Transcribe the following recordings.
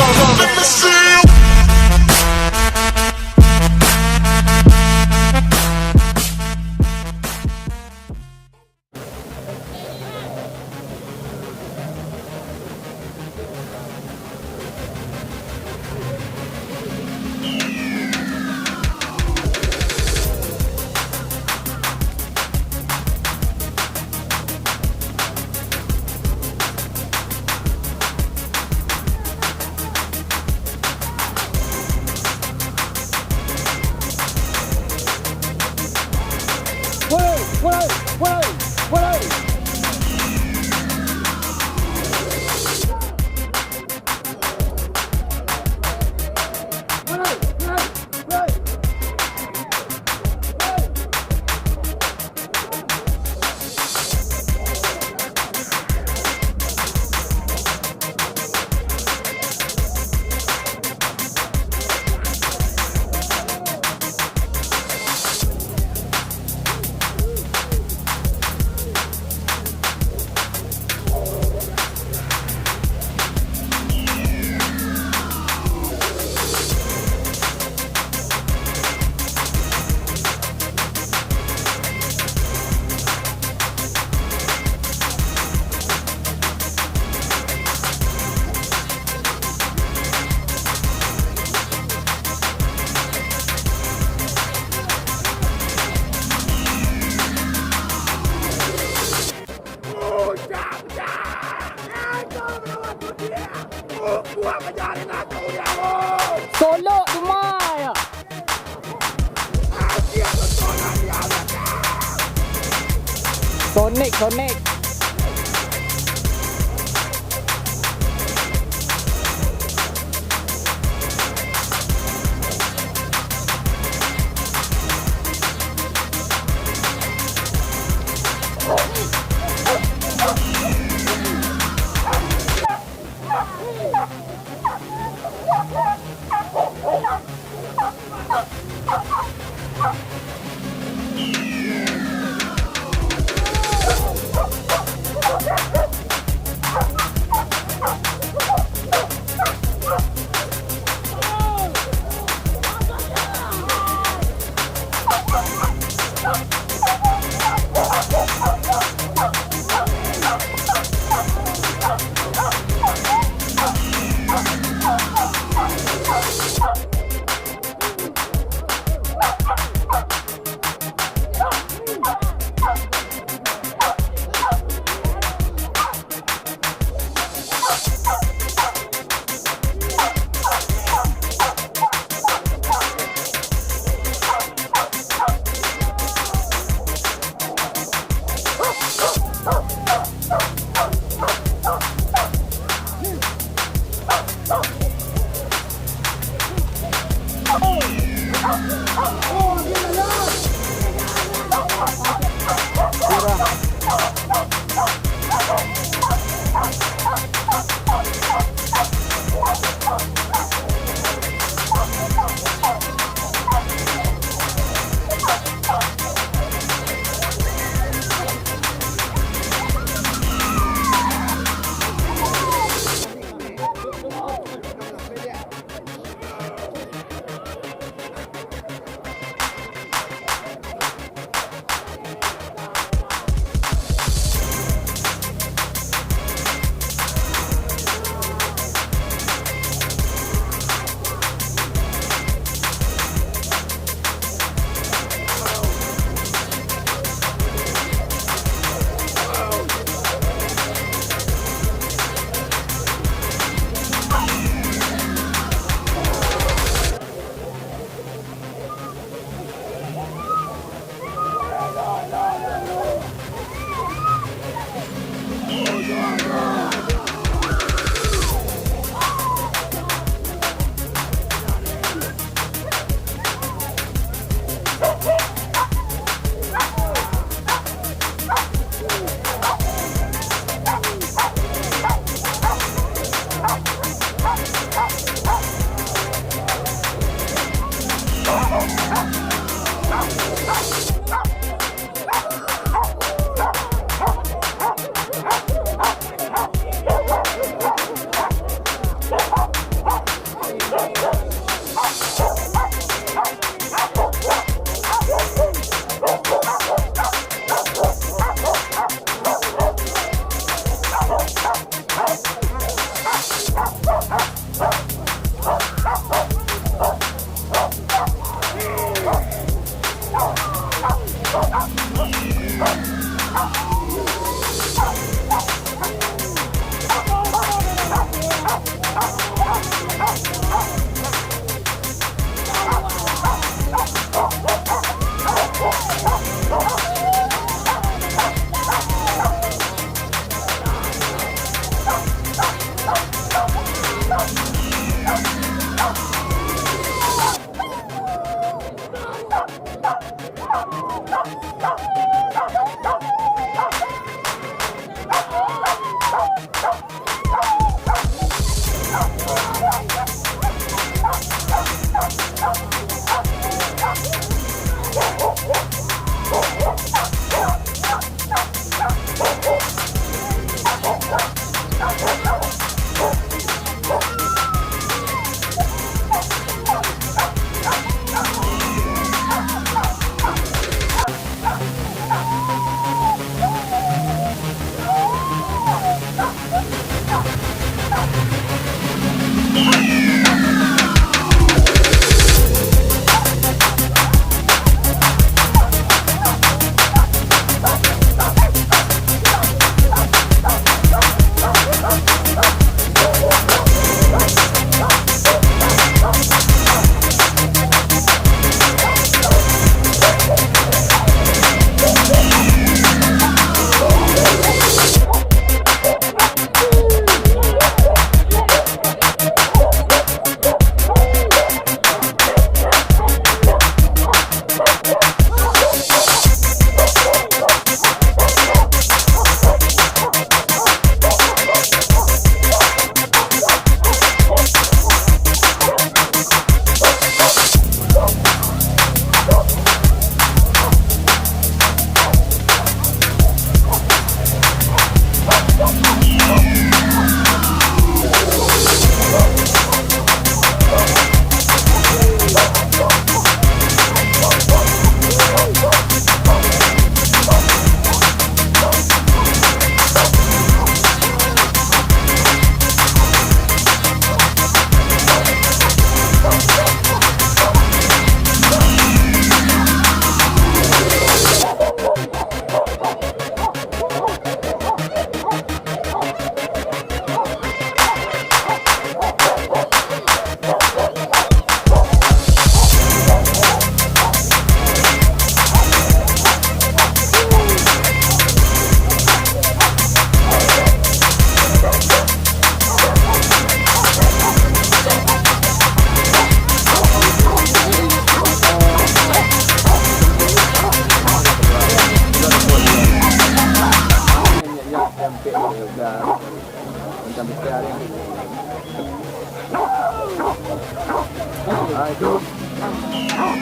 Let me see you. Solo Dumaya. Sonic.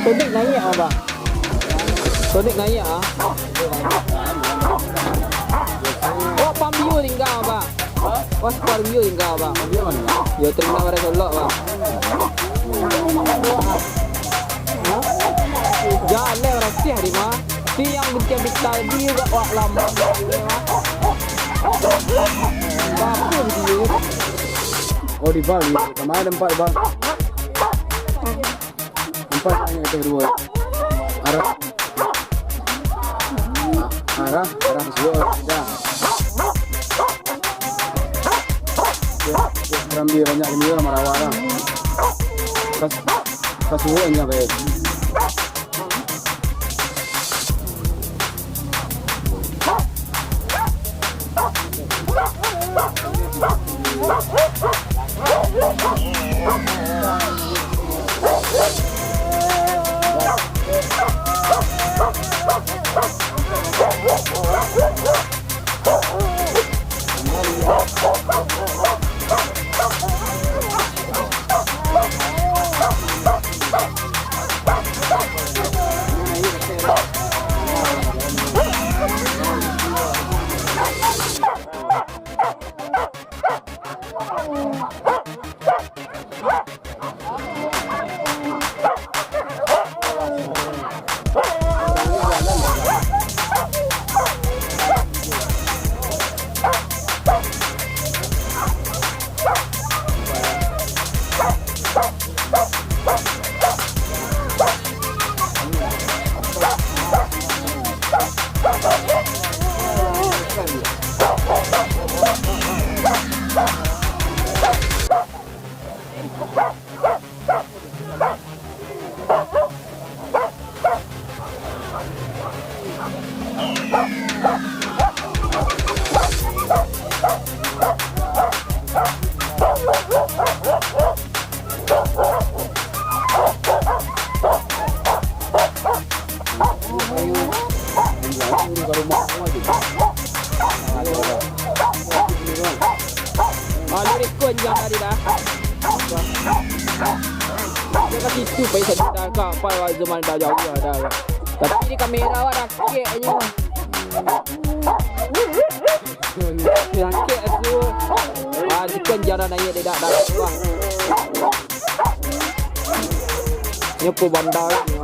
Tonik naik abang. Tonik naik ah. Oh, pambio tinggal abang. Oh, pambio tinggal abang. Ya terima pada solok bang. Jalan orang sih hari mah. Si yang bincang-bincang dia juga wak lama. Apa dia? Oh di Bali, kemarin empat bang. Empat yang itu berdua. Arah semua dah. Rambi banyak ini lah marawara. Kasuhuannya baik. Lalu rekod jam tadi dah. Dia kasi tu pai sedap dah kak. Pai zaman dah jauh dah. Tapi ni kamera awak dah kek je. Yang kek tu. Jika jalan naik dia dah dah. Nyepu bandar ni.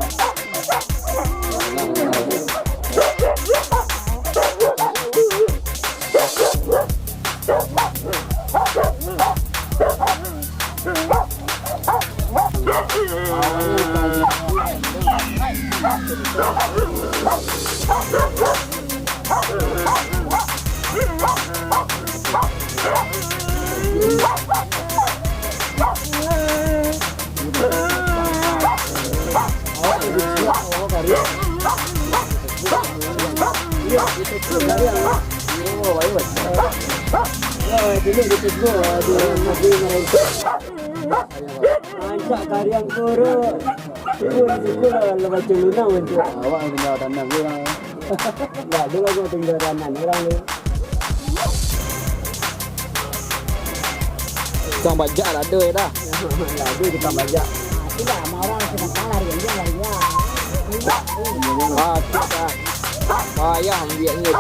Ancak kariang koro. Ibu lepas celuna untuk. Awak yang tinggal tanam dia orang. Ya, dulu aku tinggal kanan orang ni. Tukang bajak dah ada dah. Lagi kita baca. Tidak, orang sedang kalah dia lagi. Ah, kita. Payah ambil ni.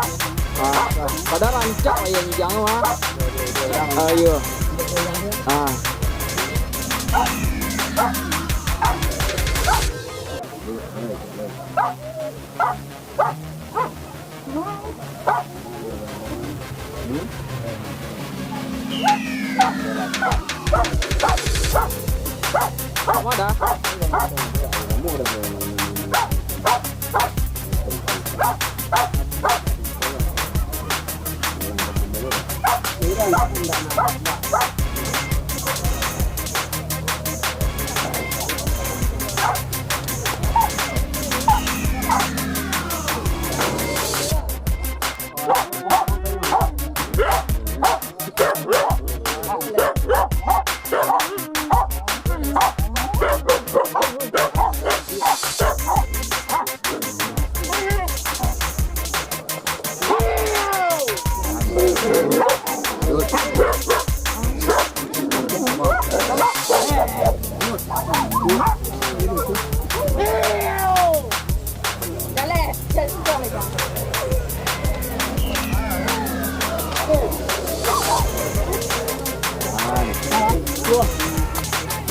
Ah, pada rancak yang jangan ah. Ayo. Ah. Apa dah?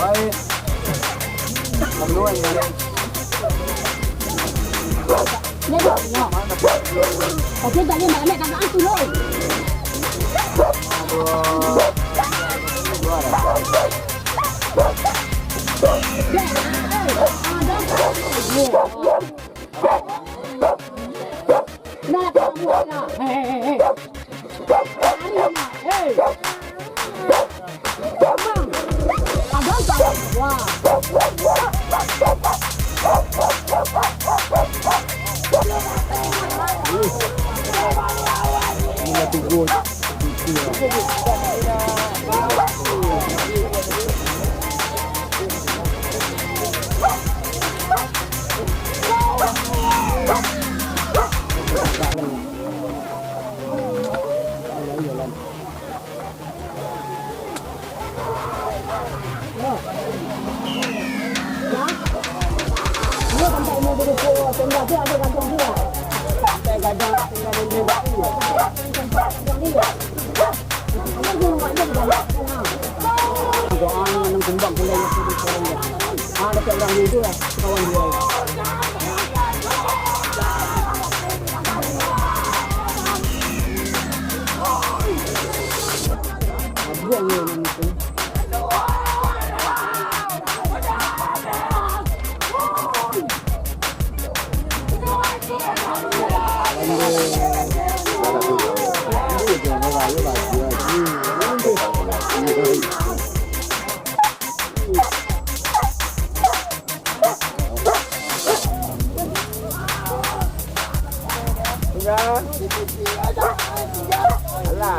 Baik. Kemudian Okey, tak boleh nak kakak tu loh. Nak kamu nak. Hei. Hei. Abang tak. Wah. Dekat orang dia lah, kawan dia. Buang dia ni tu. Alah.